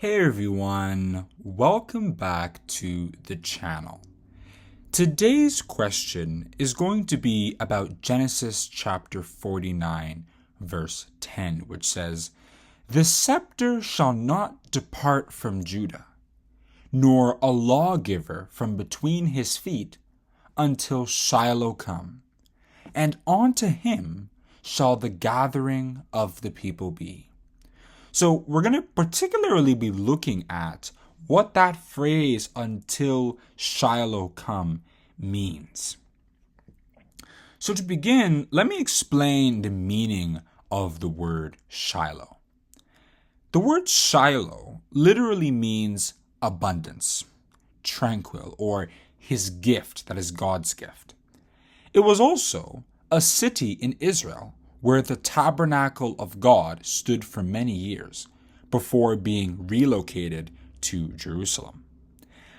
Hey everyone, welcome back to the channel. Today's question is going to be about Genesis chapter 49, verse 10, which says, "The scepter shall not depart from Judah, nor a lawgiver from between his feet, until Shiloh come, and unto him shall the gathering of the people be." So we're going to particularly be looking at what that phrase "until Shiloh come" means. So to begin, let me explain the meaning of the word Shiloh. The word Shiloh literally means abundance, tranquil, or his gift, that is God's gift. It was also a city in Israel where the tabernacle of God stood for many years before being relocated to Jerusalem.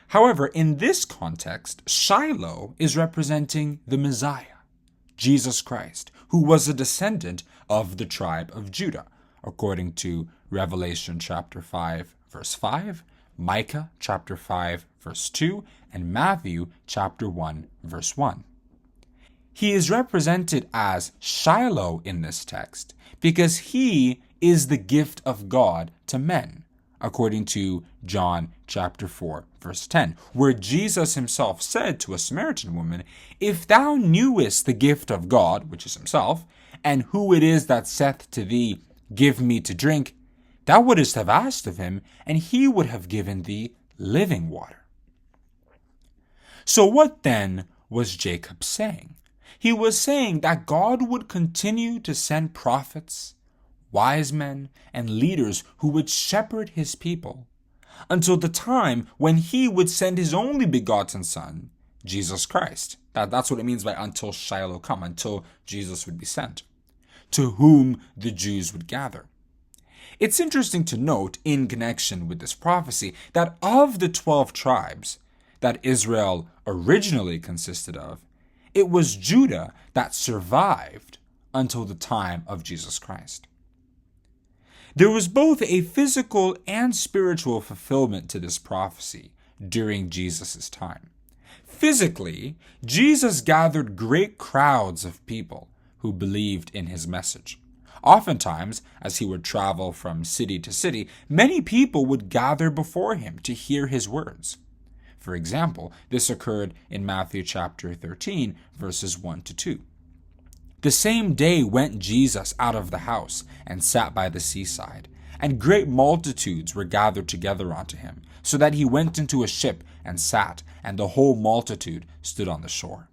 However, in this context, Shiloh is representing the Messiah, Jesus Christ, who was a descendant of the tribe of Judah, according to Revelation chapter 5, verse 5, Micah chapter 5, verse 2, and Matthew chapter 1, verse 1. He is represented as Shiloh in this text because he is the gift of God to men, according to John chapter 4, verse 10, where Jesus himself said to a Samaritan woman, "If thou knewest the gift of God," which is himself, "and who it is that saith to thee, Give me to drink, thou wouldest have asked of him, and he would have given thee living water." So what then was Jacob saying? He was saying that God would continue to send prophets, wise men, and leaders who would shepherd his people until the time when he would send his only begotten Son, Jesus Christ. That's what it means by "until Shiloh come," until Jesus would be sent, to whom the Jews would gather. It's interesting to note in connection with this prophecy that of the 12 tribes that Israel originally consisted of, it was Judah that survived until the time of Jesus Christ. There was both a physical and spiritual fulfillment to this prophecy during Jesus' time. Physically, Jesus gathered great crowds of people who believed in his message. Oftentimes, as he would travel from city to city, many people would gather before him to hear his words. For example, this occurred in Matthew chapter 13, verses 1 to 2. "The same day went Jesus out of the house and sat by the seaside, and great multitudes were gathered together unto him, so that he went into a ship and sat, and the whole multitude stood on the shore."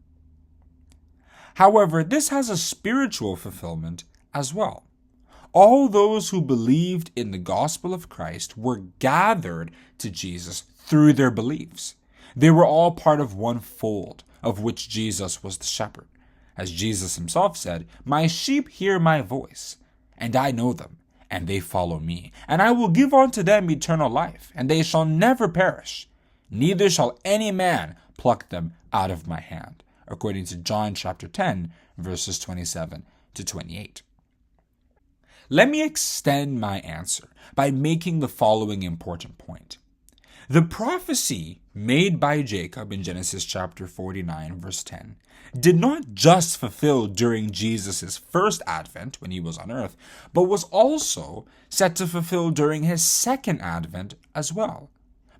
However, this has a spiritual fulfillment as well. All those who believed in the gospel of Christ were gathered to Jesus through their beliefs. They were all part of one fold, of which Jesus was the shepherd. As Jesus himself said, "My sheep hear my voice, and I know them, and they follow me. And I will give unto them eternal life, and they shall never perish, neither shall any man pluck them out of my hand," according to John chapter 10, verses 27 to 28. Let me extend my answer by making the following important point. The prophecy made by Jacob in Genesis chapter 49, verse 10, did not just fulfill during Jesus' first advent when he was on earth, but was also set to fulfill during his second advent as well.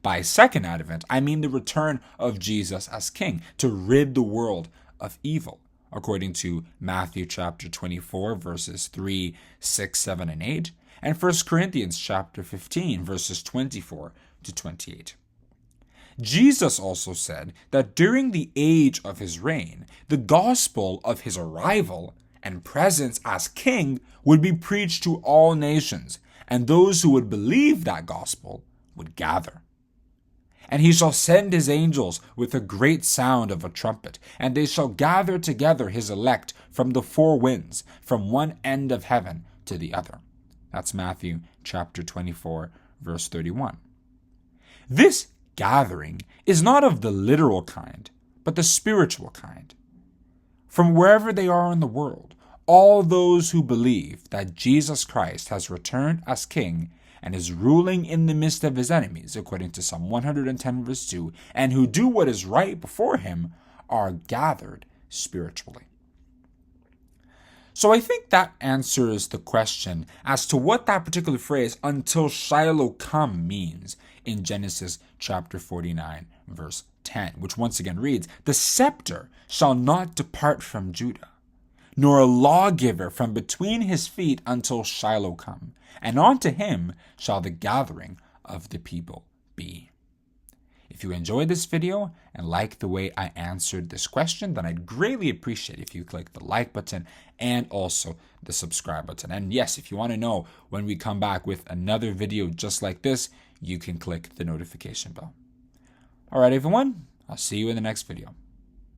By second advent, I mean the return of Jesus as king to rid the world of evil, according to Matthew chapter 24, verses 3, 6, 7, and 8, and 1 Corinthians chapter 15, verses 24 to 28. Jesus also said that during the age of his reign, the gospel of his arrival and presence as king would be preached to all nations, and those who would believe that gospel would gather. "And he shall send his angels with a great sound of a trumpet, and they shall gather together his elect from the four winds, from one end of heaven to the other." That's Matthew chapter 24, verse 31. This gathering is not of the literal kind, but the spiritual kind. From wherever they are in the world, all those who believe that Jesus Christ has returned as King and is ruling in the midst of his enemies, according to Psalm 110 verse 2, and who do what is right before him are gathered spiritually. So I think that answers the question as to what that particular phrase, until Shiloh come, means in Genesis chapter 49, verse 10, which once again reads, "The scepter shall not depart from Judah, nor a lawgiver from between his feet until Shiloh come, and unto him shall the gathering of the people be." If you enjoyed this video and like the way I answered this question, then I'd greatly appreciate if you click the like button and also the subscribe button. And yes, if you want to know when we come back with another video just like this, you can click the notification bell. All right, everyone, I'll see you in the next video.